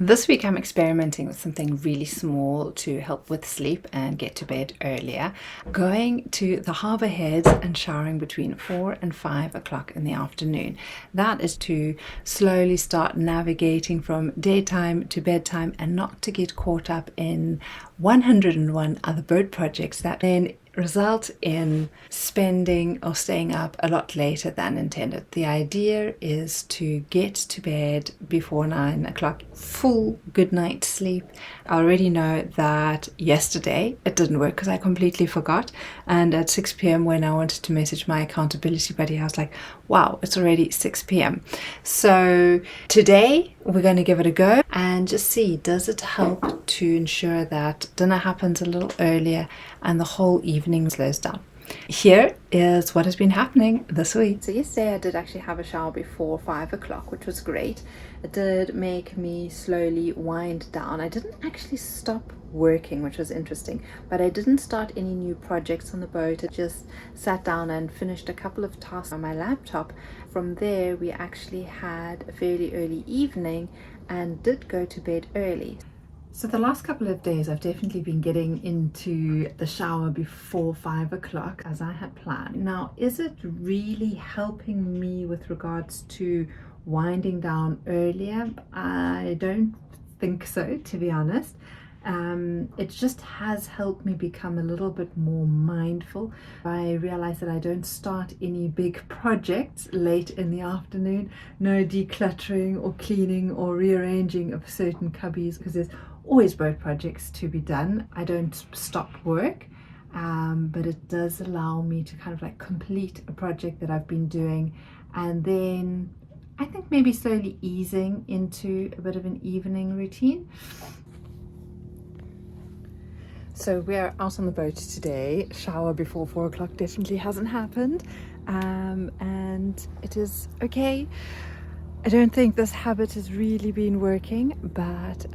This week I'm experimenting with something really small to help with sleep and get to bed earlier. Going to the harbour heads and showering between 4 and 5 o'clock in the afternoon. That is to slowly start navigating from daytime to bedtime and not to get caught up in 101 other boat projects that then result in spending or staying up a lot later than intended. The idea is to get to bed before 9 o'clock, full good night's sleep. I already know that yesterday it didn't work because I completely forgot, and at 6 p.m. when I wanted to message my accountability buddy, I was like, wow, it's already 6 p.m. So today we're going to give it a go and just see, does it help to ensure that dinner happens a little earlier and the whole evening slows down. Here is what has been happening this week. So yesterday I did actually have a shower before 5 o'clock, which was great. It did make me slowly wind down. I didn't actually stop working, which was interesting, but I didn't start any new projects on the boat. I just sat down and finished a couple of tasks on my laptop. From there we actually had a fairly early evening and did go to bed early. So the last couple of days I've definitely been getting into the shower before 5 o'clock as I had planned. Now, is it really helping me with regards to winding down earlier? I don't think so, to be honest. It just has helped me become a little bit more mindful. I realize that I don't start any big projects late in the afternoon. No decluttering or cleaning or rearranging of certain cubbies, because there's always boat projects to be done. I don't stop work, but it does allow me to kind of like complete a project that I've been doing, and then I think maybe slowly easing into a bit of an evening routine. So we're out on the boat today. Shower before 4 o'clock definitely hasn't happened, and it is okay. I don't think this habit has really been working, but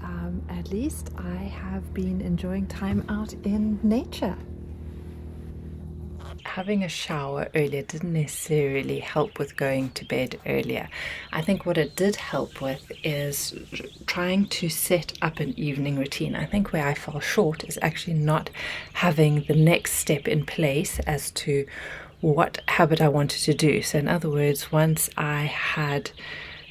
at least I have been enjoying time out in nature. Having a shower earlier didn't necessarily help with going to bed earlier. I think what it did help with is trying to set up an evening routine. I think where I fell short is actually not having the next step in place as to what habit I wanted to do. So in other words, once I had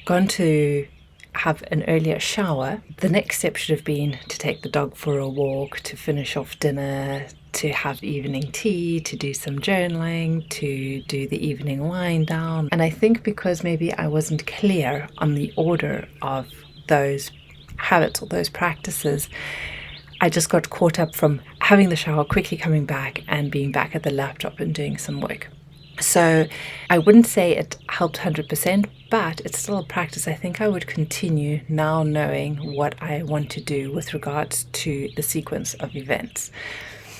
gone to have an earlier shower, the next step should have been to take the dog for a walk, to finish off dinner, to have evening tea, to do some journaling, to do the evening wind down. And I think because maybe I wasn't clear on the order of those habits or those practices, I just got caught up from having the shower, quickly coming back and being back at the laptop and doing some work. So I wouldn't say it helped 100%, but it's still a practice I think I would continue now, knowing what I want to do with regards to the sequence of events.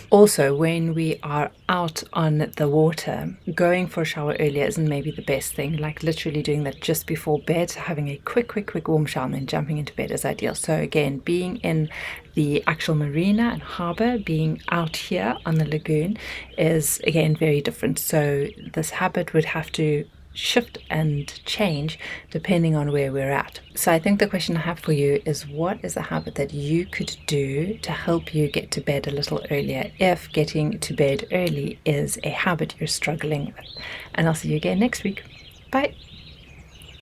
Also, when we are out on the water, going for a shower earlier isn't maybe the best thing. Like literally doing that just before bed, having a quick warm shower and then jumping into bed is ideal. So again, being in the actual marina and harbour, being out here on the lagoon is again very different. So this habit would have to shift and change depending on where we're at. So I think the question I have for you is, what is a habit that you could do to help you get to bed a little earlier, if getting to bed early is a habit you're struggling with? And I'll see you again next week. Bye.